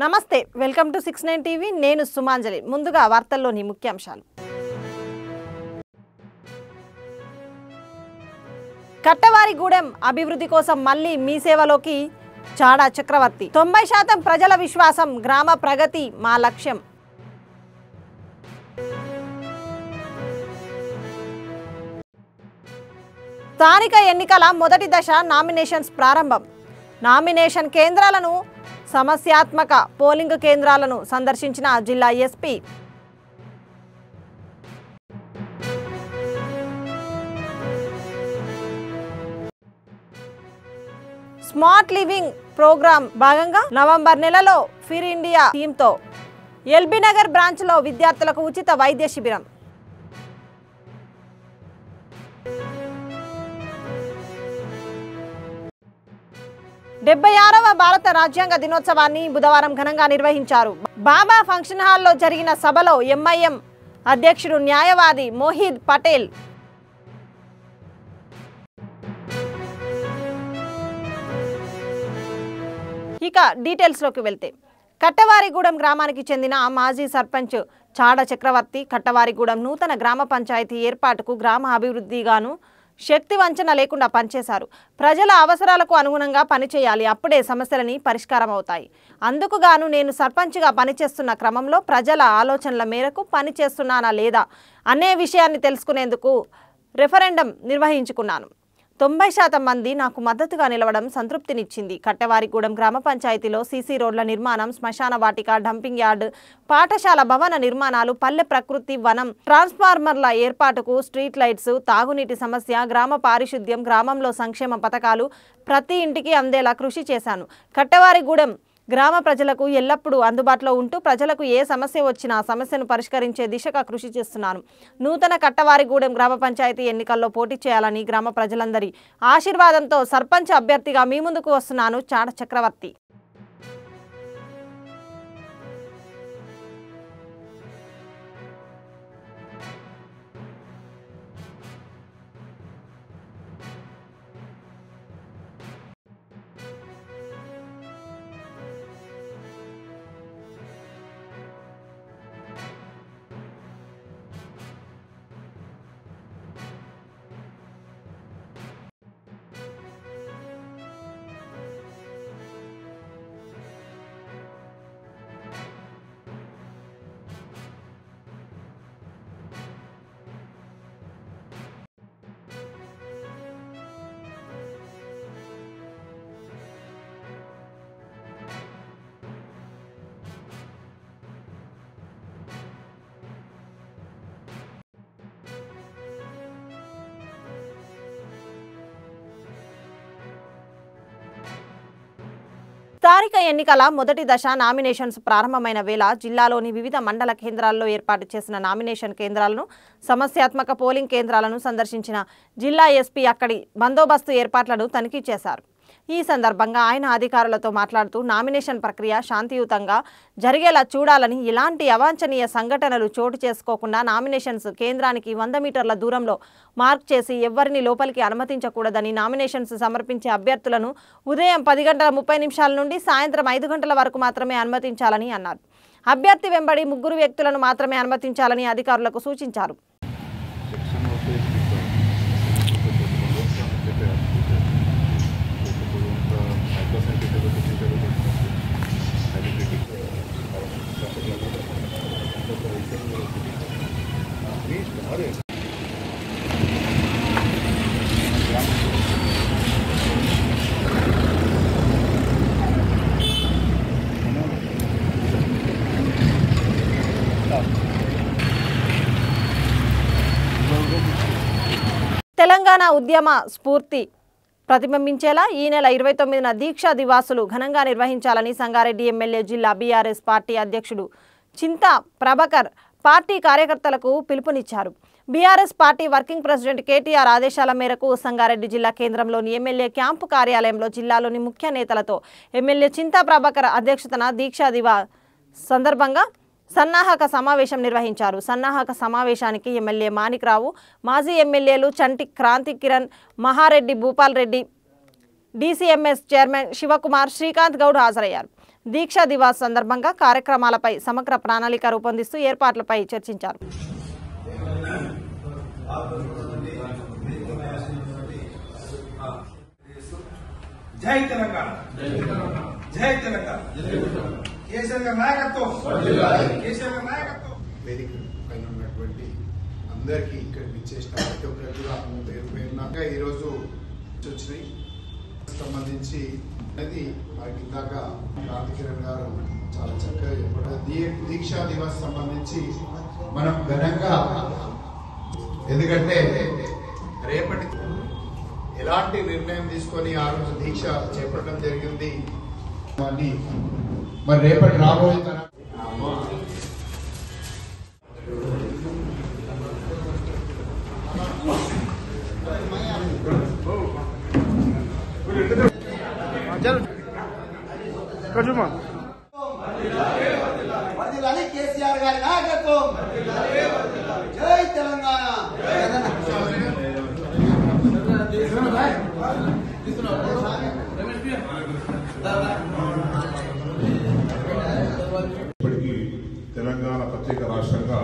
నమస్తే welcome to 69 TV నేను సుమాంజలి ముందుగా వార్తల్లోని ముఖ్యాంశాలు కట్టవారిగూడెం అభివృద్ధి కోసం మళ్ళీ మీ సేవలోకి చాడా చక్రవర్తి 90% ప్రజల విశ్వాసం గ్రామ ప్రగతి మా లక్ష్యం స్థానిక ఎన్నికల మొదటి దశ నామినేషన్స్ ప్రారంభం నామినేషన్ కేంద్రాలను సమస్యాత్మక పోలింగ్ కేంద్రాలను సందర్శించిన జిల్లా ఎస్పీ స్మార్ట్ లివింగ్ ప్రోగ్రాం భాగంగా నవంబర్ నెలలో ఫిర్ ఇండియా థీమ్తో ఎల్బీ నగర్ బ్రాంచ్లో విద్యార్థులకు ఉచిత వైద్య శిబిరం డెబ్బై 6వ భారత రాజ్యాంగ దినోత్సవాన్ని బుధవారం ఘనంగా నిర్వహించారు. బాబా ఫంక్షన్ హాల్లో జరిగిన సభలో ఎంఐఎం అధ్యక్షుడు న్యాయవాది మోహిద్ పటేల్ ఇక డీటెయిల్స్లోకి వెళ్తే కట్టవారిగూడెం గ్రామానికి చెందిన మాజీ సర్పంచ్ చాడ చక్రవర్తి కట్టవారిగూడెం నూతన గ్రామ పంచాయతీ ఏర్పాటుకు గ్రామ అభివృద్ధిగాను శక్తి వంచన లేకుండా పనిచేశారు. ప్రజల అవసరాలకు అనుగుణంగా పనిచేయాలి, అప్పుడే సమస్యలని పరిష్కారం అవుతాయి. అందుకు గాను నేను సర్పంచ్గా పనిచేస్తున్న క్రమంలో ప్రజల ఆలోచనల మేరకు పనిచేస్తున్నానా లేదా అనే విషయాన్ని తెలుసుకునేందుకు రెఫరెండం నిర్వహించుకున్నాను. 90% మంది నాకు మద్దతుగా నిలవడం సంతృప్తినిచ్చింది. కట్టవారిగూడెం గ్రామ పంచాయతీలో సీసీ రోడ్ల నిర్మాణం, శ్మశాన వాటిక, డంపింగ్ యార్డ్, పాఠశాల భవన నిర్మాణాలు, పల్లె ప్రకృతి వనం, ట్రాన్స్ఫార్మర్ల ఏర్పాటుకు, స్ట్రీట్ లైట్స్, తాగునీటి సమస్య, గ్రామ పారిశుద్ధ్యం, గ్రామంలో సంక్షేమ పథకాలు ప్రతి ఇంటికి అందేలా కృషి చేశాను. కట్టవారిగూడెం గ్రామ ప్రజలకు ఎల్లప్పుడూ అందుబాటులో ఉంటూ ప్రజలకు ఏ సమస్య వచ్చినా ఆ సమస్యను పరిష్కరించే దిశగా కృషి చేస్తున్నాను. నూతన కట్టవారిగూడెం గ్రామ పంచాయతీ ఎన్నికల్లో పోటీ చేయాలని గ్రామ ప్రజలందరి ఆశీర్వాదంతో సర్పంచ్ అభ్యర్థిగా మీ ముందుకు వస్తున్నాను. చాడ చక్రవర్తి. స్థానిక ఎన్నికల మొదటి దశ నామినేషన్స్ ప్రారంభమైన వేళ జిల్లాలోని వివిధ మండల కేంద్రాల్లో ఏర్పాటు చేసిన నామినేషన్ కేంద్రాలను, సమస్యాత్మక పోలింగ్ కేంద్రాలను సందర్శించిన జిల్లా ఎస్పీ అక్కడి బందోబస్తు ఏర్పాట్లను తనిఖీ చేశారు. ఈ సందర్భంగా ఆయన అధికారులతో మాట్లాడుతూ నామినేషన్ ప్రక్రియ శాంతియుతంగా జరిగేలా చూడాలని, ఎలాంటి అవాంఛనీయ సంఘటనలు చోటు చేసుకోకుండా నామినేషన్స్ కేంద్రానికి 100 మీటర్ల దూరంలో మార్క్ చేసి ఎవ్వరిని లోపలికి అనుమతించకూడదని, నామినేషన్స్ సమర్పించే అభ్యర్థులను ఉదయం 10:30 నుండి సాయంత్రం 5 గంటల వరకు మాత్రమే అనుమతించాలని అన్నారు. అభ్యర్థి వెంబడి 3 వ్యక్తులను మాత్రమే అనుమతించాలని అధికారులకు సూచించారు. తెలంగాణ ఉద్యమ స్ఫూర్తి ప్రతిబింబించేలా ఈ నెల 29న దీక్షా దివాసులు ఘనంగా నిర్వహించాలని సంగారెడ్డి ఎమ్మెల్యే జిల్లా బీఆర్ఎస్ పార్టీ అధ్యక్షుడు చింతా ప్రభాకర్ పార్టీ కార్యకర్తలకు పిలుపునిచ్చారు. BRS party working president KTR ఆదేశాల మేరకు సంగారెడ్డి జిల్లా కేంద్రంలోని ఎమ్మెల్యే క్యాంపు కార్యాలయంలో జిల్లాలోని ముఖ్య నేతలతో ఎమ్మెల్యే చింతా ప్రభాకర్ అధ్యక్షతన దీక్షా దివా సందర్భంగా సన్నాహక సమావేశం నిర్వహించారు. సన్నాహక సమావేశానికి ఎమ్మెల్యే మాణిక్రావు, మాజీ ఎమ్మెల్యేలు చంటి క్రాంతి కిరణ్, మహారెడ్డి భూపాల్ రెడ్డి, డీసీఎంఎస్ చైర్మన్ శివకుమార్, శ్రీకాంత్ గౌడ్ హాజరయ్యారు. దీక్షా దివాస్ సందర్భంగా కార్యక్రమాలపై సమగ్ర ప్రణాళిక రూపొందిస్తూ ఏర్పాట్లపై చర్చించారు. జై తెలంగాణ, జై తెలంగాణ, కేసీఆర్ గారి నాయకత్వం, కేసీఆర్ గారి నాయకత్వం. వేదిక పైన ఉన్నటువంటి అందరికీ ఇక్కడికి ఇచ్చేసిన ప్రతి ఒక్కరికి కూడా పేరు పేరునాక ఈరోజు వచ్చినాయి సంబంధించి అనేది మనకి ఇందాక క్రాంతికిరణ్ గారు చాలా చక్కగా చెప్పారు. దీక్షా దివస్ సంబంధించి మనం ఘనంగా, ఎందుకంటే రేపటి ఎలాంటి నిర్ణయం తీసుకొని ఆ రోజు దీక్ష చేపట్టడం జరిగింది మరి రేపటి రాబోయే తరం కేసీఆర్ గారి నాయకత్వం, జై తెలంగాణ. ఇప్పటికీ తెలంగాణ ప్రత్యేక రాష్ట్రంగా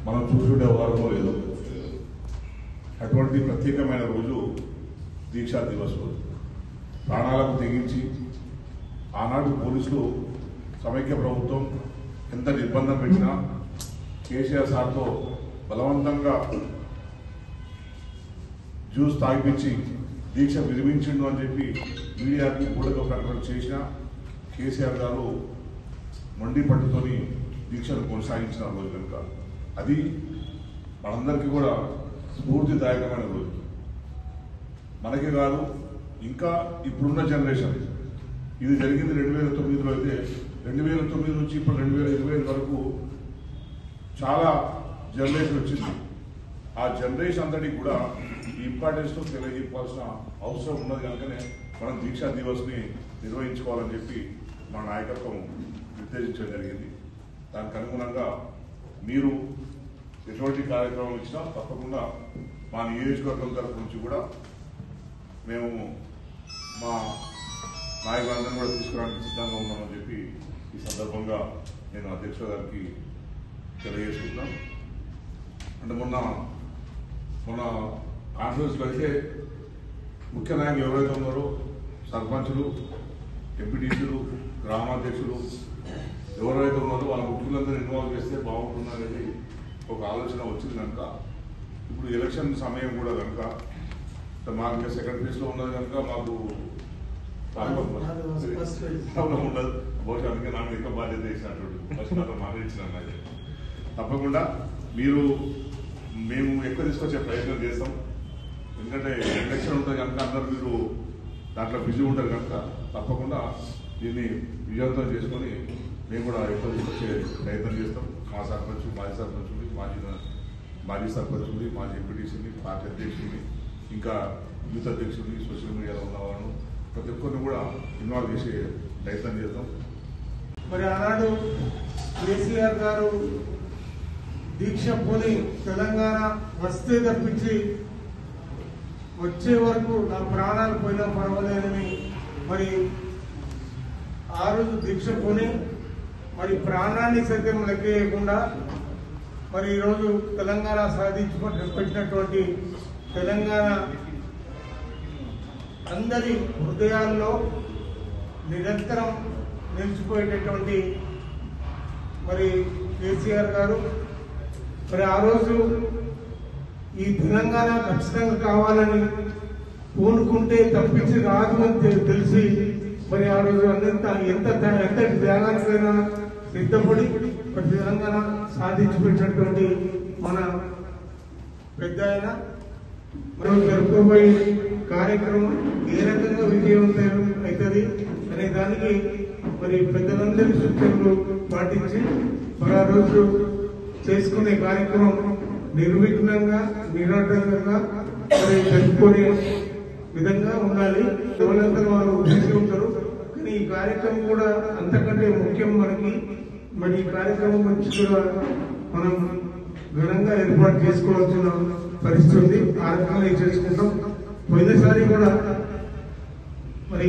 మనం చూసుకునే వారమో లేదు. అటువంటి ప్రత్యేకమైన రోజు దీక్షా దివస్ రోజు. ప్రాణాలకు తెగించి ఆనాడు పోలీసులు సమైక్య ప్రభుత్వం ఎంత నిర్బంధం పెట్టినా కేసీఆర్ సార్తో బలవంతంగా జ్యూస్ తాగిపించి దీక్ష విరమించిండు అని చెప్పి మీడియాకి ఊడక ప్రకటన చేసిన కేసీఆర్ గారు మొండి పట్టుతోని దీక్షను కొనసాగించిన రోజు కనుక అది మనందరికీ కూడా స్ఫూర్తిదాయకమైన రోజు. మనకే కాదు, ఇంకా ఇప్పుడున్న జనరేషన్, ఇది జరిగింది 2009లో అయితే 2009 నుంచి ఇప్పుడు 2020 వరకు చాలా జనరేషన్ వచ్చింది. ఆ జనరేషన్ అంతటికి కూడా ఈ ఇంపార్టెన్స్తో తెలియజెప్పాల్సిన అవసరం ఉన్నది కనుకనే మనం దీక్షా దివస్ని నిర్వహించుకోవాలని చెప్పి మా నాయకత్వం నిర్దేశించడం జరిగింది. దానికి అనుగుణంగా మీరు ఎటువంటి కార్యక్రమం ఇచ్చినా తప్పకుండా మా నియోజకవర్గం తరఫు నుంచి కూడా మేము మా నాయకులందరం కూడా తీసుకోవడానికి సిద్ధంగా ఉన్నామని చెప్పి ఈ సందర్భంగా నేను అధ్యక్షుల గారికి తెలియజేసుకుంటున్నాను. అంటే మొన్న కాన్ఫరెన్స్లో అయితే ముఖ్య నాయకులు ఎవరైతే ఉన్నారో సర్పంచులు, ఎంపీటీసీలు, గ్రామాధ్యక్షులు ఎవరైతే ఉన్నారో వాళ్ళ ముఖ్యులందరూ ఇన్వాల్వ్ చేస్తే బాగుంటుందనేది ఒక ఆలోచన వచ్చింది కనుక ఇప్పుడు ఎలక్షన్ సమయం కూడా కనుక మాకు ఇంకా సెకండ్ ఫేజ్లో ఉన్నది కనుక మాకు ఉండదు. బహుశా అందుకే నాకు ఇంకా బాధ్యత వేసినట్టు ఫస్ట్ నాతో మాట్లాడించిన తప్పకుండా మేము ఎక్కువ తీసుకొచ్చే ప్రయత్నం చేస్తాం. ఎందుకంటే ఎలక్షన్ ఉంటుంది కనుక అందరూ మీరు దాంట్లో బిజీ ఉంటారు కనుక తప్పకుండా దీన్ని విజయవంతం చేసుకొని మేము కూడా ఎక్కువ తీసుకొచ్చే ప్రయత్నం చేస్తాం. మా సర్పంచ్, మాజీ సర్పంచుని, మాజీ సర్పంచుని, మాజీ ఎంపీటీసీని, పార్టీ అధ్యక్షుడిని, ఇంకా యూత్ అధ్యక్షుడిని, సోషల్ మీడియాలో ఉన్న వాళ్ళను ప్రతి ఒక్కరిని కూడా ఇన్వాల్వ్ చేసే ప్రయత్నం చేద్దాం. మరి ఆనాడు కేసీఆర్ గారు దీక్ష పోని తెలంగాణ వస్తే తప్పించి వచ్చే వరకు నా ప్రాణాలు పోయినా పర్వాలేదని మరి ఆ రోజు దీక్ష పోని మరి ప్రాణాన్ని సైతం లెక్కేయకుండా మరి ఈరోజు తెలంగాణ సాధించుకుంటున్నటువంటి తెలంగాణ అందరి హృదయాల్లో నిరంతరం నిలిచిపోయేటటువంటి మరి కేసీఆర్ గారు మరి ఆ రోజు ఈ తెలంగాణ ఖచ్చితంగా కావాలని పూనుకుంటే తప్పించి రాదు అని తెలిసి మరి ఆ రోజు ఎంత త్యాగానికైనా సిద్ధపడి మరి తెలంగాణ సాధించిపెట్టినటువంటి మన పెద్ద ఆయన మనం జరుపుకోబోయే కార్యక్రమం ఏ రకంగా విజయవంతం అవుతుంది అనే దానికి మరి పెద్దలందరి సూచనలు పాటించి మరి ఆ రోజు చేసుకునే కార్యక్రమం నిర్విఘ్నంగా నిరాటంకంగా మరి జరుపుకునే విధంగా ఉండాలి. ఎవరంతా వాళ్ళు ఉద్దేశించి ఉంటారు, కానీ ఈ కార్యక్రమం కూడా అంతకంటే ముఖ్యం మనకి. మరి ఈ కార్యక్రమం నుంచి కూడా మనం ఘనంగా ఏర్పాటు చేసుకోవాల్సిన పరిస్థితి ఉంది. ఆ రకంగా చేసుకుంటాం. పోయినసారి కూడా మరి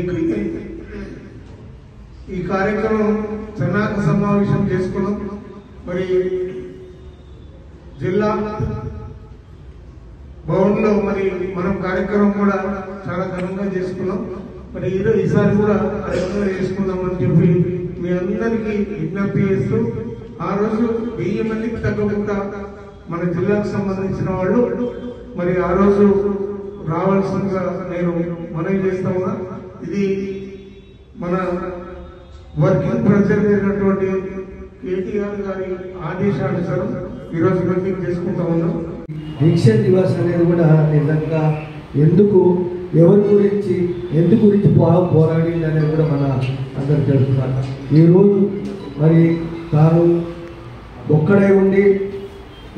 ఈ కార్యక్రమం సన్నాహక సమావేశం చేసుకున్నాం. మరి జిల్లా భవన్లో మరి మనం కార్యక్రమం కూడా చాలా ఘనంగా చేసుకున్నాం. మరి ఈసారి కూడా ఘనంగా చేసుకుందామని చెప్పి మీ అందరికీ విజ్ఞప్తి చేస్తూ, ఆ రోజు 1000 మందికి తగ్గకుండా మన జిల్లాకు సంబంధించిన వాళ్ళు మరి ఆ రోజు రావాల్సిందిగా నేను మనవి చేస్తా ఉన్నా. ఇది మన వర్కింగ్ ప్రెసిడెంట్ అయినటువంటి కేటీఆర్ గారి ఆదేశానుసారం ఈరోజు మీటింగ్ చేసుకుంటా ఉన్నాం. దీక్ష దివస్ అనేది కూడా నిజంగా ఎందుకు, ఎవరి గురించి, ఎందుకు గురించి పోరాడింది అనేది కూడా మన అందరు తెలుస్తున్నారు. ఈరోజు మరి తాను ఒక్కడై ఉండి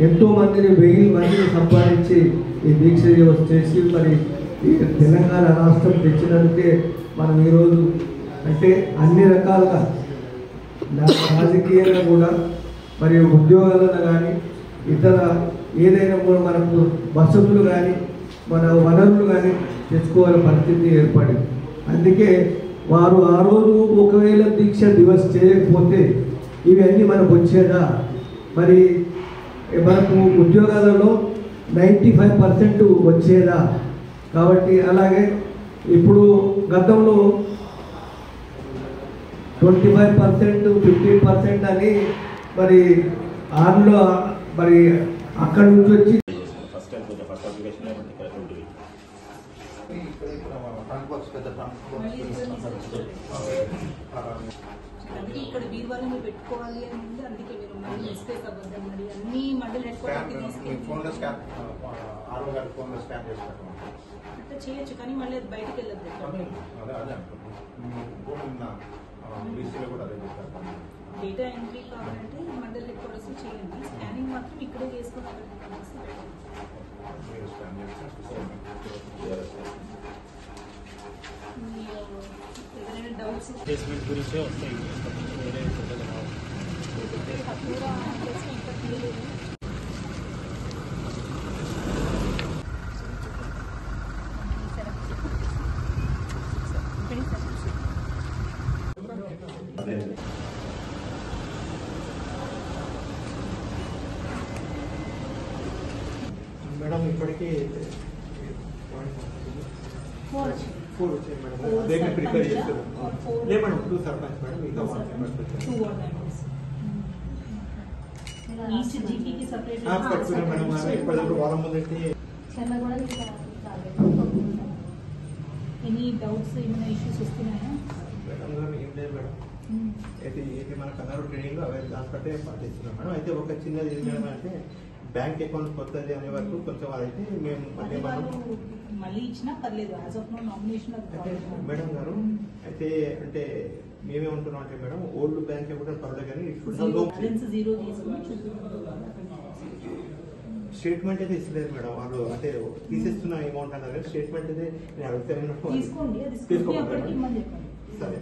ఎంతోమందిని 1000 మందిని సంపాదించి ఈ దీక్ష దివస్ చేసి మరి ఈ తెలంగాణ రాష్ట్రం తెచ్చినందుకే మనం ఈరోజు అంటే అన్ని రకాలుగా రాజకీయంగా కూడా మరి ఉద్యోగాలను కానీ ఇతర ఏదైనా కూడా మనకు వసతులు కానీ మన వనరులు కానీ తెచ్చుకోవాల పరిస్థితి ఏర్పడింది. అందుకే వారు ఆ రోజు ఒకవేళ దీక్ష దివస్ చేయకపోతే ఇవన్నీ మనకు వచ్చేదా? మరి మనకు ఉద్యోగాలలో 95% వచ్చేదా? కాబట్టి అలాగే ఇప్పుడు గతంలో 25%, 15% అని మరి ఆరులో మరి అక్కడి నుంచి వచ్చి అందుకే ఇక్కడ బీరువాలను పెట్టుకోవాలి అని ఉంది. అందుకే మీరు మళ్ళీ మిస్టేక్ అవ్వద్దాం. మరి అన్ని మండలి పెట్టుకోవడానికి అట్లా చేయొచ్చు, కానీ మళ్ళీ అది బయటకు వెళ్ళదు. డేటా ఎంట్రీ కావాలంటే మండలి హెడ్ క్వార్టర్స్ చేయండి. స్కానింగ్ మాత్రం ఇక్కడే చేసుకోవాలి. ఏదైనా డౌట్స్ గురించే వస్తాయి. మేడం ఇప్పటికీ 4 వచ్చాయి మేడం. దేన్ని ప్రిపేర్ చేస్తారు మేడం 2 సర్పంచ్ మేడం, మిగతా 1 పట్టుకున్నాం మేడం. ఇప్పటిదాకా వారం ముందంటే ఎనీ డౌట్స్, ఏమైనా ఇష్యూస్ వస్తున్నాయా మేడం గారు? ఏం లేదు మేడం. అయితే మనకు అన్నారు ట్రైనింగ్ అవే దాని బట్టే పాటిస్తున్నాం మేడం. అయితే ఒక చిన్నది ఏం మేడం అంటే బ్యాంక్ అకౌంట్ కొత్తది అనే వరకు కొంచెం అయితే మేము మళ్ళీ ఇచ్చినా పర్లేదు. As of no nomination madam గారు అయితే అంటే మేమేమంటున్నాం అంటే మేడం ఓల్డ్ బ్యాంక్ కూడా పర్లేదు, కానీ జీరో తీసుకుని స్టేట్మెంట్ అయితే ఇస్తలేదు మేడం. వాళ్ళు అంటే తీసేస్తున్న అమౌంట్ అన్నారు కానీ స్టేట్మెంట్ అయితే నేను అడుగుతాను. తీసుకోండి, అది సరే.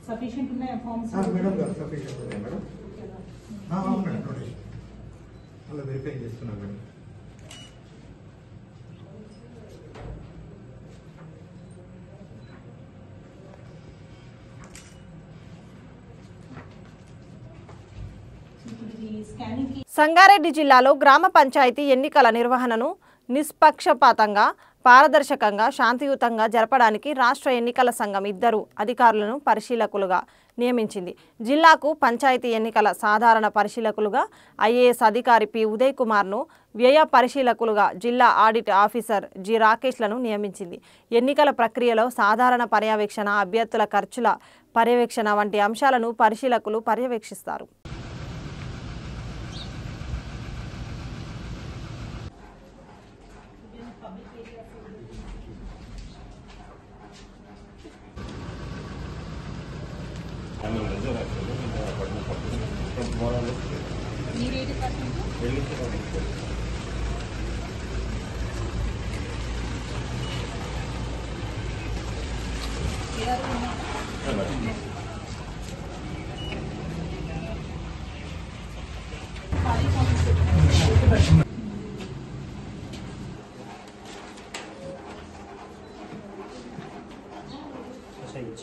సఫిషియెంట్ ఉన్నాయా ఫార్మ్స్? మేడం గారు సఫిషియెంట్ ఉన్నాయి మేడం. అవును మేడం, అలా వెరిఫై చేస్తున్నాం మేడం. సంగారెడ్డి జిల్లాలో గ్రామ పంచాయతీ ఎన్నికల నిర్వహణను నిష్పక్షపాతంగా, పారదర్శకంగా, శాంతియుతంగా జరపడానికి రాష్ట్ర ఎన్నికల సంఘం 2 అధికారులను పరిశీలకులుగా నియమించింది. జిల్లాకు పంచాయతీ ఎన్నికల సాధారణ పరిశీలకులుగా ఐఏఎస్ అధికారి పి ఉదయ్ కుమార్ను, వ్యయ పరిశీలకులుగా జిల్లా ఆడిట్ ఆఫీసర్ జి రాకేష్లను నియమించింది. ఎన్నికల ప్రక్రియలో సాధారణ పర్యవేక్షణ, అభ్యర్థుల ఖర్చుల పర్యవేక్షణ వంటి అంశాలను పరిశీలకులు పర్యవేక్షిస్తారు.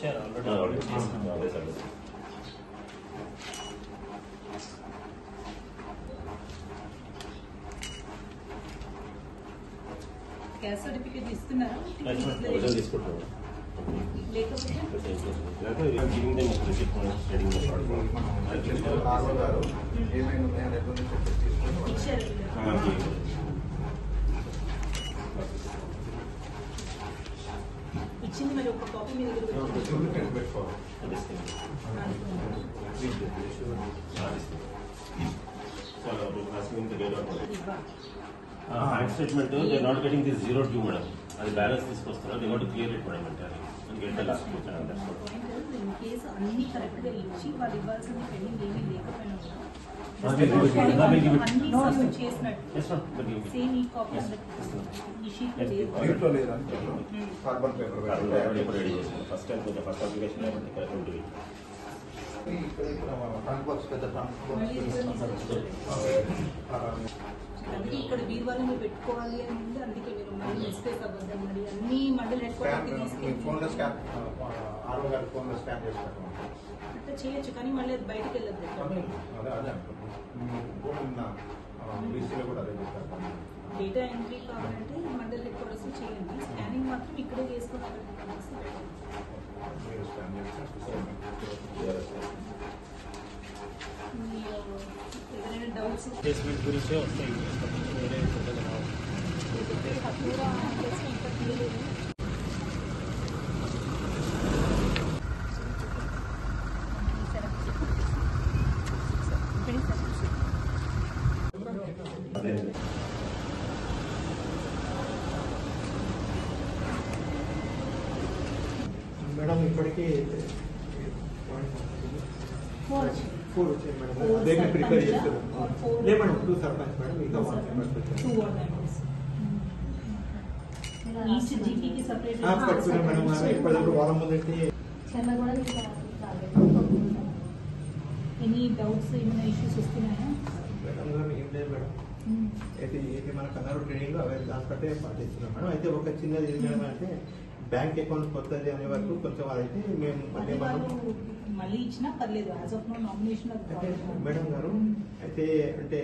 క్యాస్ట్ సర్టిఫికేట్ ఇస్తున్నారా ఇచ్చింది మరి ఒక కాపీ మీ దగ్గర bank statement they not getting this 0 madam అది బ్యాలెన్స్ తీసుకొస్తారు they want to clear it madam అంటే కేసు అన్ని కరెక్ట్ గా ఇచ్చి వాళ్ళు ఇవ్వాల్సింది పెండింగ్ ఏమీ లేకపోయినా చేసినట్టు సేమ్ ఈ కాపీ ఈ షీట్ ఫస్ట్ టైం కొంచెం ఫస్ట్ అప్లికేషన్ కరెక్ట్ ఉంటుంది అందుకే ఇక్కడ వీర్వాళ్ళు మీరు పెట్టుకోవాలి అని ఉంది. అందుకే మీరు మళ్ళీ మిస్టేక్ అవ్వద్దు మరి అన్ని మండలి హెడ్ క్వార్టర్కి అట్లా చేయొచ్చు కానీ మళ్ళీ అది బయటకు వెళ్ళదు. డేటా ఎంట్రీ కావాలంటే మండలి హెడ్ క్వార్టర్స్ చేయండి. స్కానింగ్ మాత్రం ఇక్కడే చేసుకోవాలి. ఏదైనా డౌట్స్ గురించే వస్తాయి మేడం ఇప్పటికీ 4 వచ్చాయి మేడం. అదే ప్రిపేర్ చేస్తున్నాం. లే మేడం 2 సర్పంచ్ మేడం ఇంకా 1 ఈచ్ జీపీకి సెపరేట్ పట్టుకున్నాం మేడం. ఇప్పటివరకు వారం ముందంటే ఎనీ డౌట్స్ ఏమైనా ఇష్యూస్ వస్తున్నాయా మేడం గారు ఏం లేదు మేడం. అయితే మన కన్నర్ ట్రైనింగ్ అవే దానికంటే పాటిస్తున్నాం మేడం. అయితే ఒక చిన్నది ఏం మేడం అంటే బ్యాంక్ అకౌంట్ కొత్తది అనే వరకు కొంచెం అయితే మేము మళ్ళీ ఇచ్చినా పర్లేదు. As of no nomination madam గారు అయితే అంటే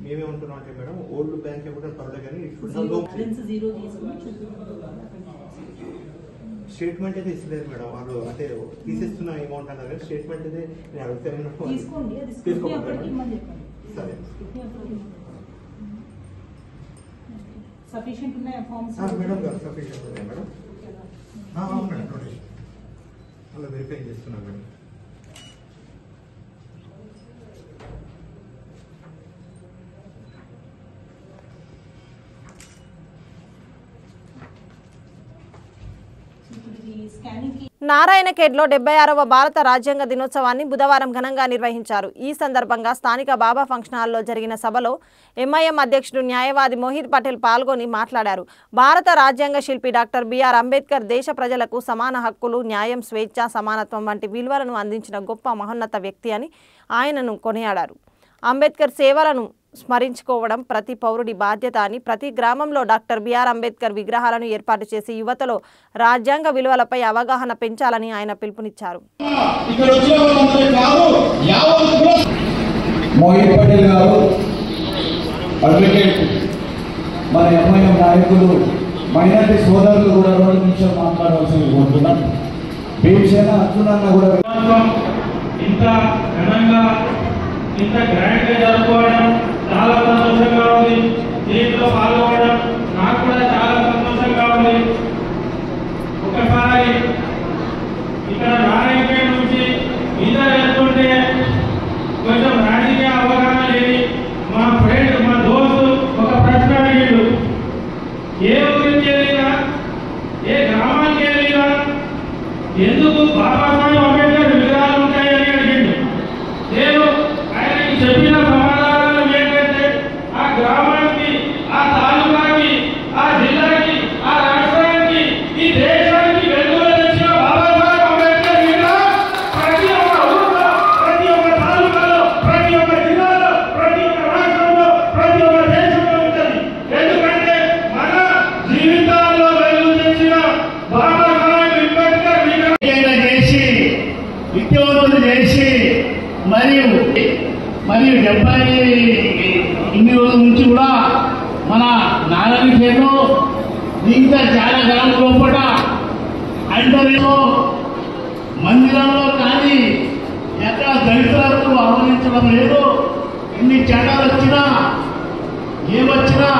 మేమేమంటున్నాం అంటే మేడం ఓల్డ్ బ్యాంక్ కూడా పర్లేదు కానీ జీరో తీసుకుని స్టేట్మెంట్ అయితే ఇస్తలేదు మేడం. వాళ్ళు అంటే తీసేస్తున్న అమౌంట్ అన్నారు కానీ స్టేట్మెంట్ అయితే నేను అడుగుతాను తీసుకోండి. సరే సఫిషియెంట్ ఉన్నాయా ఫార్మ్స్ మేడం గారు సఫిషియెంట్ ఉన్నాయి మేడం. అవును మేడం అలా వెరిఫై చేస్తున్నాం మేడం. నారాయణఖేడ్లో 76వ భారత రాజ్యాంగ దినోత్సవాన్ని బుధవారం ఘనంగా నిర్వహించారు. ఈ సందర్భంగా స్థానిక బాబా ఫంక్షన్ హాల్లో జరిగిన సభలో ఎంఐఎం అధ్యక్షుడు న్యాయవాది మోహిత్ పటేల్ పాల్గొని మాట్లాడారు. భారత రాజ్యాంగ శిల్పి డాక్టర్ బిఆర్ అంబేద్కర్ దేశ ప్రజలకు సమాన హక్కులు, న్యాయం, స్వేచ్ఛ, సమానత్వం వంటి విలువలను అందించిన గొప్ప మహోన్నత వ్యక్తి అని ఆయనను కొనియాడారు. అంబేద్కర్ సేవలను స్మరించుకోవడం ప్రతి పౌరుడి బాధ్యత అని, ప్రతి గ్రామంలో డాక్టర్ బిఆర్ అంబేద్కర్ విగ్రహాలను ఏర్పాటు చేసి యువతలో రాజ్యాంగ విలువలపై అవగాహన పెంచాలని ఆయన పిలుపునిచ్చారు. మోహిత్ పటేల్ గారు అడ్వకేట్, మన ఎంఐఎం నాయకులు, మైనార్టీ సోదరులు కూడా 2 నిమిషాలు మాట్లాడవలసింది కోరుతున్నాం. భీమసేన అర్జునన్న కూడా ఇంత ఘనంగా ఇంత గ్రాండ్ గా జరుపుకోవడం చాలా సంతోషంగా ఉంది. దీంట్లో పాల్గొనడం నాకు కూడా చాలా సంతోషంగా ఉంది. ఒకసారి ఇక్కడ నారాయణఖేడ్ నుంచి ఈత వేస్తుంటే కొంచెం రాజకీయ అవగాహన లేని మా ఫ్రెండ్, మా దోస్తు ఒక ప్రశ్న అడిగిండు. ఏ ఊరికి వెళ్ళినా, ఏ గ్రామానికి వెళ్ళినా ఎందుకు బాబాసాహెబ్ అంబేద్కర్ విగ్రహాలు ఉంటాయని అడిగిండు. నేను ఆయనకి చెప్పిన సమాధానం ఏంటంటే ఆ గ్రామానికి, ఆ తాలూకాకి, ఆ జిల్లాకి, ఆ రాష్ట్రానికి, ఈ దేశానికి వెలుగులు తెచ్చిన బాబాసాహెబ్ అంబేద్కర్ చేసి మరియు 70 ఇన్ని రోజుల నుంచి కూడా మన నారాయణఖేడ్లో ఇంకా చాలా గ్రామం లోపల అంటలో మందిరంలో కానీ ఎక్కడ దళితులకు ఆహ్వానించడం లేదు. ఎన్ని చట్టాలు వచ్చినా ఏమొచ్చినా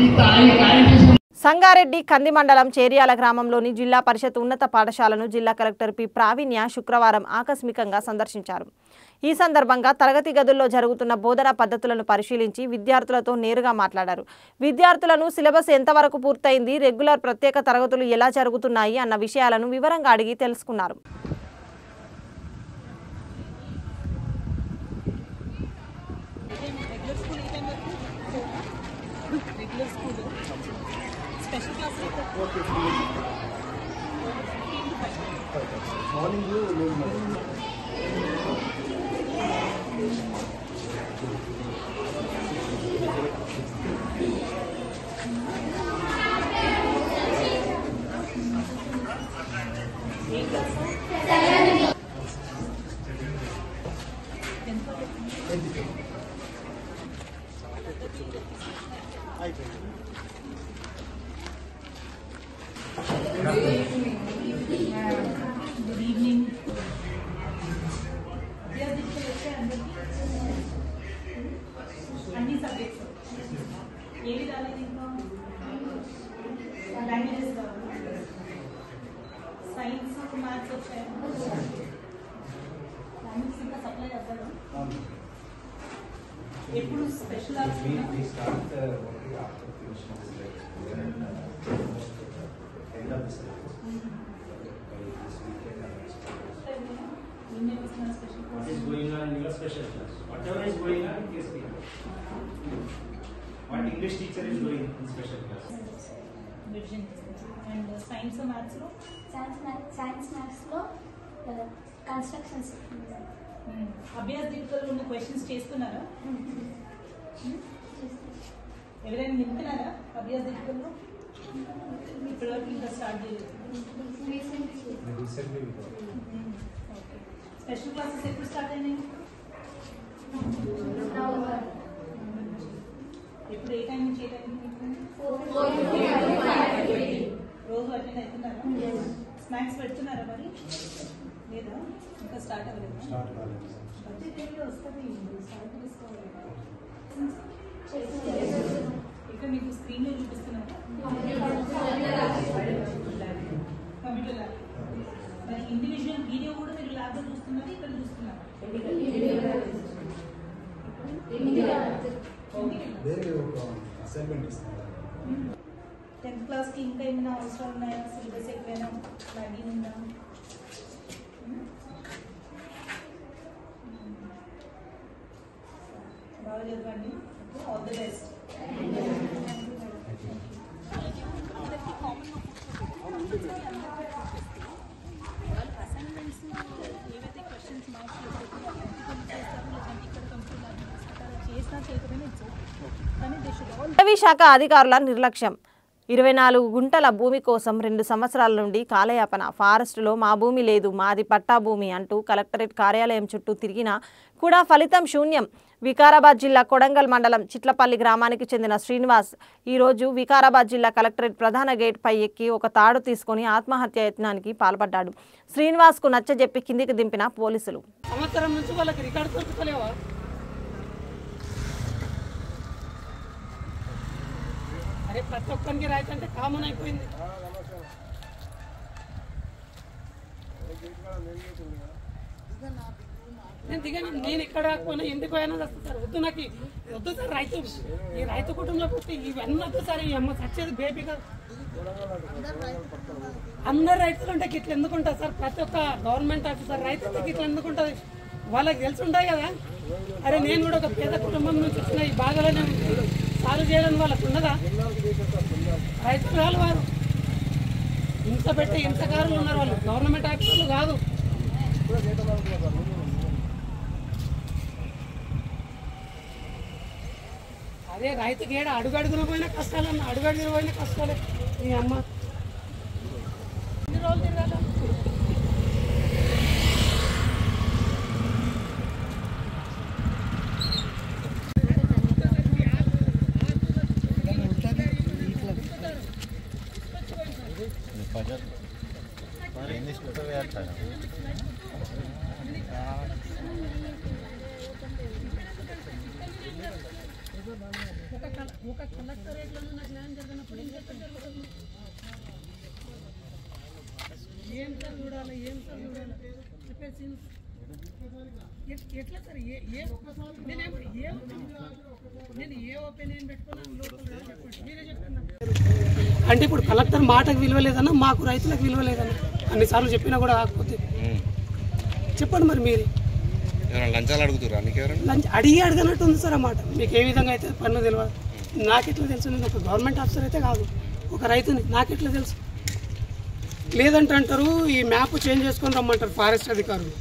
ఈ కాంగ్రెస్ సంగారెడ్డి కంది మండలం చేర్యాల గ్రామంలోని జిల్లా పరిషత్ ఉన్నత పాఠశాలను జిల్లా కలెక్టర్ పి ప్రావీణ్య శుక్రవారం ఆకస్మికంగా సందర్శించారు. ఈ సందర్భంగా తరగతి గదుల్లో జరుగుతున్న బోధనా పద్ధతులను పరిశీలించి విద్యార్థులతో నేరుగా మాట్లాడారు. విద్యార్థులను సిలబస్ ఎంతవరకు పూర్తయింది, రెగ్యులర్ ప్రత్యేక తరగతులు ఎలా జరుగుతున్నాయి అన్న విషయాలను వివరంగా అడిగి తెలుసుకున్నారు. Good evening. అన్ని సబ్జెక్ట్స్ ఏవి రాలేదు ఇంకా లాంగ్వేజెస్ కావాలి, సైన్స్ మ్యాథ్స్ వచ్చాయి, లాంగ్వేజ్ ఇంకా సప్లై అవ్వదు. ఎప్పుడు special What is going on in your special class? Whatever is going on, please speak. What English teacher is doing in special class? Division and science maths లో maths లో constructions అభ్యాస దీపికలో ఉన్న questions చేస్తున్నారా? ఎవరైనా నింపుతున్నారా అభ్యాస దీపికల్లో? ఇప్పటివరకు ఇంకా స్టార్ట్ చేయలేదు. స్పెషల్ క్లాసెస్ ఎప్పుడు స్టార్ట్ అయినాయి? ఎప్పుడు ఏ టైం నుంచి ఏ టైం? రోజు అటెండ్ అవుతున్నారా? స్నాక్స్ పెడుతున్నారా మరి? లేదా ఇంకా స్టార్ట్ అవ్వలేదు? బడ్జెట్ ఏదో వస్తుంది, స్టార్ట్ చేసుకోవాలి. ఇక్కడ మీకు స్క్రీన్లో చూపిస్తున్నారా? Computer lab. మరి ఇండివిజువల్ వీడియో కూడా మీరు ల్యాబ్లో చూస్తున్నారు, ఇక్కడ చూస్తున్నారు. 10th క్లాస్కి ఇంకా ఏమైనా అవసరం ఉన్నాయా? సిలబస్ ఎక్కువైనా లాగింగ్ ఉందా? బాగా చదవండి. All the best. అసైన్మెంట్స్ ఏవైతే క్వశ్చన్స్ మార్క్స్ చేసినా చేయకపోయినా ఇచ్చారు, కానీ అటవీ శాఖ అధికారుల నిర్లక్ష్యం. 24 గుంటల భూమి కోసం 2 సంవత్సరాల నుండి కాలయాపన. ఫారెస్టులో మా భూమి లేదు, మాది పట్టా భూమి అంటూ కలెక్టరేట్ కార్యాలయం చుట్టూ తిరిగినా కూడా ఫలితం శూన్యం. వికారాబాద్ జిల్లా కొడంగల్ మండలం చిట్లపల్లి గ్రామానికి చెందిన శ్రీనివాస్ ఈరోజు వికారాబాద్ జిల్లా కలెక్టరేట్ ప్రధాన గేట్ పై ఎక్కి ఒక తాడు తీసుకుని ఆత్మహత్య యత్నానికి పాల్పడ్డాడు. శ్రీనివాస్కు నచ్చజెప్పి కిందికి దింపిన పోలీసులు. సంవత్సరం నుంచి వాళ్ళకి రికార్డు దొరుకుతలేవా? అరే ప్రతి ఒక్కరికి రైతు అంటే కామన్ అయిపోయింది. నేను దిగాను, నేను ఇక్కడ కాకపోయినా ఎందుకు అయినా వస్తుంది సార్. వద్దు నాకు వద్దు సార్. రైతు ఈ రైతు కుటుంబంలో పుట్టి ఇవన్నీ వద్దు సార్. ఈ అమ్మ చచ్చేది బేబీ కాదు. అందరు రైతులు ఉంటే ఇట్లా ఎందుకుంటుంది సార్? ప్రతి ఒక్క గవర్నమెంట్ ఆఫీసర్ రైతు ఇట్లా ఎందుకుంటుంది? వాళ్ళకి తెలిసి ఉంటాయి కదా. అరే నేను కూడా ఒక పేద కుటుంబం నుంచి వచ్చిన ఈ బాధలో నేను సాల్వ్ చేయడానికి వాళ్ళకు ఉండదా? రైతులు వాళ్ళు వారు హింస పెట్టి హింసకారులు ఉన్నారు. వాళ్ళు గవర్నమెంట్ ఆఫీసర్లు కాదు. అదే రైతుకి ఏడ అడుగడుగున పోయిన కష్టాలన్న, అడుగడుగున పోయిన కష్టాలే. ఈ అమ్మ ఎన్ని రోజులు తిరగాలి? ఒక కలెక్టరేట్లోనూ నాకు న్యాయం జరిగినప్పుడు ఇంకెక్కడ జరుగుతుంది? ఏం సార్ చూడాలి, ఏం సార్ చూడాలి? ఎట్లా సార్ నేను ఏ ఒపీనియన్ పెట్టుకున్నాను మీరే చెప్తున్నారు. అంటే ఇప్పుడు కలెక్టర్ మాటకు విలువ లేదన్నా, మాకు రైతులకు విలువ లేదన్నా, అన్నిసార్లు చెప్పినా కూడా కాకపోతే చెప్పండి మరి మీరే. లంచాలు అడుగుతారా? లంచ్ అడిగి అడగనట్టు ఉంది సార్ అన్నమాట. మీకు ఏ విధంగా అయితే పన్ను తెలియదు. నాకెట్లా తెలుసు? నేను ఒక గవర్నమెంట్ ఆఫీసర్ అయితే కాదు, ఒక రైతుని, నాకెట్లా తెలుసు? లేదంటే అంటారు ఈ మ్యాప్ చేంజ్ చేసుకొని రమ్మంటారు ఫారెస్ట్ అధికారులు.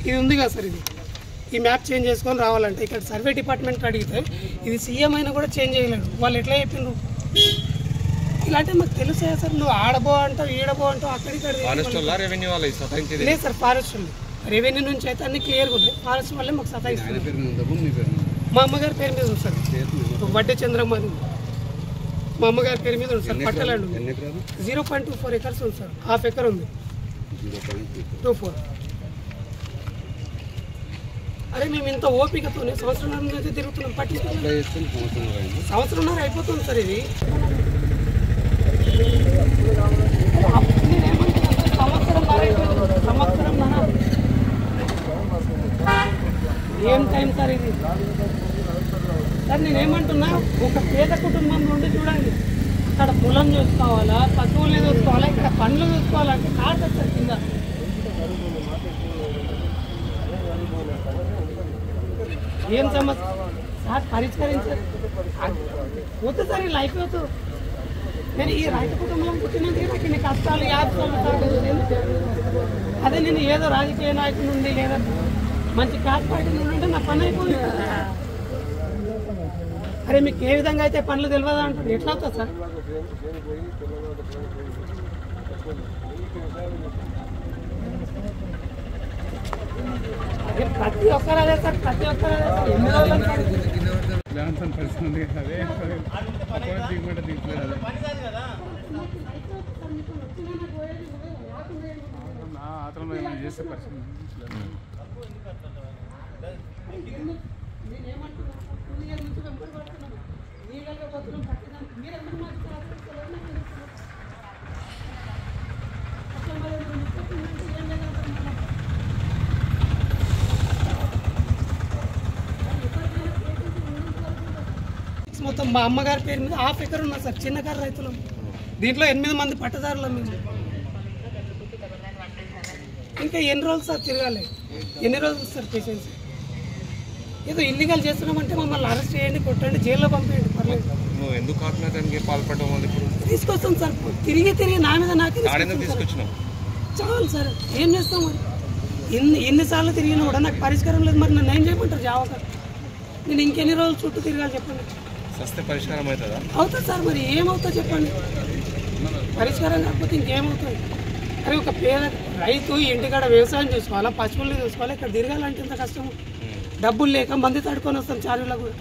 ఇది ఉంది కదా సార్, ఇది ఈ మ్యాప్ చేంజ్ చేసుకొని రావాలంటే ఇక్కడ సర్వే డిపార్ట్మెంట్ అడిగితే ఇది సీఎం అయినా కూడా చేంజ్ చేయలేడు. వాళ్ళు ఎట్లా చెప్పిండ్రు? ఇలాంటి మాకు తెలుసా సార్? నువ్వు ఆడబో అంటావు, ఈడబో అంటావు, అక్కడిక్కడ లేదు సార్. ఫారెస్ట్ ఉంది, రెవెన్యూ నుంచి అయితే అన్ని క్లియర్గా ఉన్నాయి. ఫారెస్ట్ వల్లే మాకు సతాయిస్తుంది. మా అమ్మగారి పేరు మీద ఉంది సార్, వడ్డే చంద్రమ్మ అని మా అమ్మగారి పేరు మీద ఉంది సార్. పట్టలాండ్ 0.24 acres ఉంది సార్, ½ acre ఉంది. 24. అరే మేము ఇంత ఓపికతోనే సంవత్సరంన్నర అయితే తిరుగుతున్నాం, పట్టించుకున్నాం. సంవత్సరంన్నర అయిపోతుంది సార్ ఇది. సంవత్సరంన్నర ఏం టైం సార్ ఇది? సార్ నేనేమంటున్నా, ఒక పేద కుటుంబం నుండి చూడండి, అక్కడ పొలం చూసుకోవాలా, పశువులు చూసుకోవాలా, ఇక్కడ పండ్లు చూసుకోవాలంటే కాదు సార్ కింద. ఏం సమస్య సార్? పరిష్కరించారు వద్దు సార్, ఇలా అయిపోతూ. నేను ఈ రైతు కుటుంబం పుట్టినందుకే నాకు ఇన్ని కష్టాలు యాత్రలు సార్. అదే నేను ఏదో రాజకీయ నాయకుడి నుండి లేదా మంచి క్యాస్ట్ పార్టీ నుండి ఉంటే నా పని అయిపోయింది. అరే మీకు ఏ విధంగా అయితే పనులు తెలియదా అంటారు, ఎట్లా అవుతుంది సార్? అదే ప్రతి ఒక్కరు అదే సార్, ప్రతి ఒక్కరు అదే సార్. ఎన్ని రోజులు చేసే పరిస్థితి మొత్తం మా అమ్మగారి పేరు మీద ½ acre ఉన్నా సార్, చిన్నకారు రైతులం. దీంట్లో 8 మంది పట్టదారులం మేము. ఇంకా ఎన్ని రోజులు సార్ తిరగాలి? ఎన్ని రోజులు సార్ పేషెన్స్? ఏదో ఇల్లీగల్ చేస్తున్నామంటే మమ్మల్ని అరెస్ట్ చేయండి, కొట్టండి, జైల్లో పంపేయండి, పర్లేదు. ఎందుకు ఆత్మహత్యానికి పాల్పడడం వల్ల ఇప్పుడు తీసుకొస్తాం సార్, తిరిగి నా మీద నాకే తీసుకొచ్చినాం. చాలు సార్, ఏం చేస్తాం మరి? ఎన్నిసార్లు తిరిగినా కూడా నాకు పరిష్కారం లేదు. మరి నన్ను ఏం చేయమంటారు? జావక నేను ఇంకెన్ని రోజులు చుట్టూ తిరగాలి చెప్పండి? సస్తే పరిష్కారం అవుతుందా? అవుతుంది సార్. మరి ఏమవుతుందో చెప్పండి? పరిష్కారం కాకపోతే ఇంకేమవుతుంది? అరే ఒక పేద రైతు ఇంటికాడ వ్యవసాయం చేసుకోవాలా, పశువుల్ని చూసుకోవాలి, ఇక్కడ తిరగాలంటే ఎంత కష్టము. డబ్బులు లేక మంది తడుకొని వస్తాం చారులో కూడా.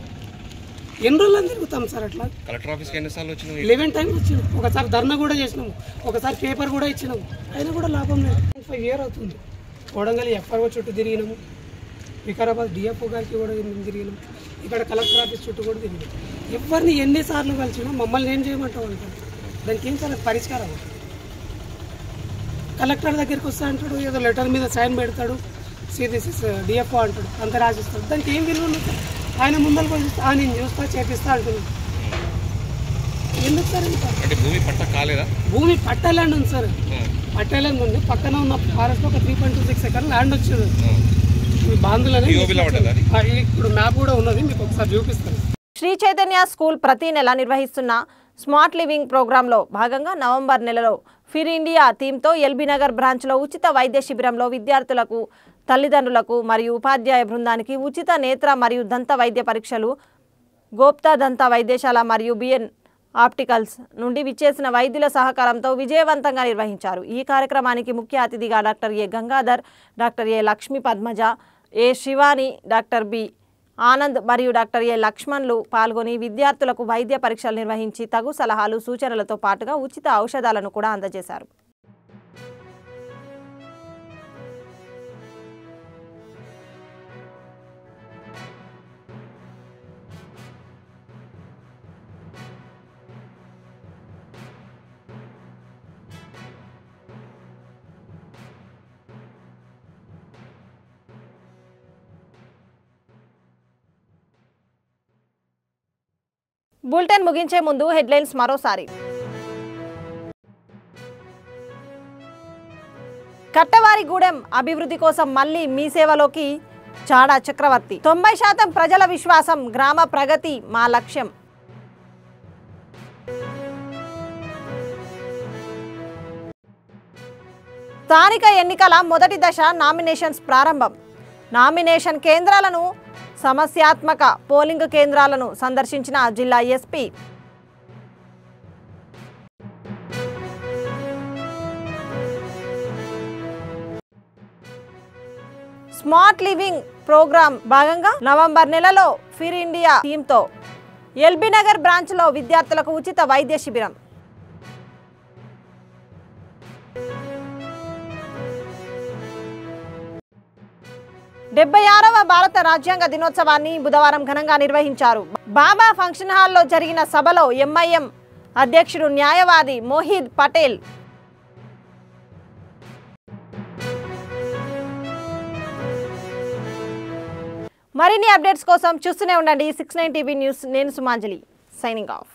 ఎన్ని రోజులు తిరుగుతాం సార్ అట్లా? కలెక్టర్ ఆఫీస్కి ఎన్నిసార్లు వచ్చినాం? 11 times వచ్చినాం. ఒకసారి ధర్నా కూడా చేసినాము, ఒకసారి పేపర్ కూడా ఇచ్చినాము, అయినా కూడా లాభం లేదు. 5 years అవుతుంది. కొడంగల్ FRO చుట్టూ తిరిగినాము, వికారాబాద్ DFO గారికి కూడా తిరిగినాము, ఇక్కడ కలెక్టర్ ఆఫీస్ చుట్టూ కూడా తిరిగినాం. ఎవరిని ఎన్నిసార్లు కలిసినా మమ్మల్ని ఏం చేయమంటావు అంటారు. దానికి ఏం చాలా పరిష్కారం? కలెక్టర్ దగ్గరికి వస్తా అంటాడు, ఏదో లెటర్ మీద సైన్ పెడతాడు, దిస్ ఇస్ DFO అంటాడు, అంత రాసిస్తాడు. దానికి ఏం విలువ ఉంది? ఆయన ముందర చూస్తా, నేను చూస్తా, చేపిస్తా అంటున్నాను. ఎందుకు సార్? అంటే భూమి పట్ట కాలేదా? భూమి పట్టాల్యాండ్ ఉంది సార్, పట్టాల్యాండ్ ఉంది. పక్కన ఉన్న ఫారెస్ట్ ఒక 3.26 acres ల్యాండ్ వచ్చింది. మీ బాంధులని ఇప్పుడు మ్యాప్ కూడా ఉన్నది, మీకు ఒకసారి చూపిస్తాను. శ్రీ చైతన్య స్కూల్ ప్రతి నెల నిర్వహిస్తున్న స్మార్ట్ లివింగ్ ప్రోగ్రాంలో భాగంగా నవంబర్ నెలలో ఫిర్ ఇండియా థీమ్తో ఎల్బీ నగర్ బ్రాంచ్లో ఉచిత వైద్య శిబిరంలో విద్యార్థులకు, తల్లిదండ్రులకు మరియు ఉపాధ్యాయ బృందానికి ఉచిత నేత్ర మరియు దంత వైద్య పరీక్షలు గోప్తా దంత వైద్యశాల మరియు బిఎన్ ఆప్టికల్స్ నుండి విచ్చేసిన వైద్యుల సహకారంతో విజయవంతంగా నిర్వహించారు. ఈ కార్యక్రమానికి ముఖ్య అతిథిగా doctor A Gangadhar, doctor A Lakshmi Padmaja, A Shivani, doctor B Anand మరియు డాక్టర్ ఏ లక్ష్మణ్లు పాల్గొని విద్యార్థులకు వైద్య పరీక్షలు నిర్వహించి తగు సలహాలు, సూచనలతో పాటుగా ఉచిత ఔషధాలను కూడా అందజేశారు. బులెటిన్ ముగించే ముందు హెడ్లైన్స్ మరోసారి. కట్టవారిగూడెం అభివృద్ధి కోసం మళ్లీ మీ సేవలోకి చాడా చక్రవర్తి. 90% ప్రజల విశ్వాసం, గ్రామ ప్రగతి మా లక్ష్యం. స్థానిక ఎన్నికల మొదటి దశ నామినేషన్స్ ప్రారంభం. నామినేషన్ కేంద్రాలను, సమస్యాత్మక పోలింగ్ కేంద్రాలను సందర్శించిన జిల్లా ఎస్పీ. స్మార్ట్ లివింగ్ ప్రోగ్రాం భాగంగా నవంబర్ నెలలో ఫిర్ ఇండియా థీమ్తో ఎల్బీ నగర్ బ్రాంచ్లో విద్యార్థులకు ఉచిత వైద్య శిబిరం. డెబ్బై 76వ భారత రాజ్యాంగ దినోత్సవాన్ని బుధవారం ఘనంగా నిర్వహించారు. బాబా ఫంక్షన్ హాల్లో జరిగిన సభలో ఎంఐఎం అధ్యక్షుడు న్యాయవాది మోహిద్ పటేల్ మరిన్ని అప్డేట్స్ కోసం చూస్తూనే ఉండండి 69 టీవీ న్యూస్. నేను సుమాంజలి, సైనింగ్ ఆఫ్.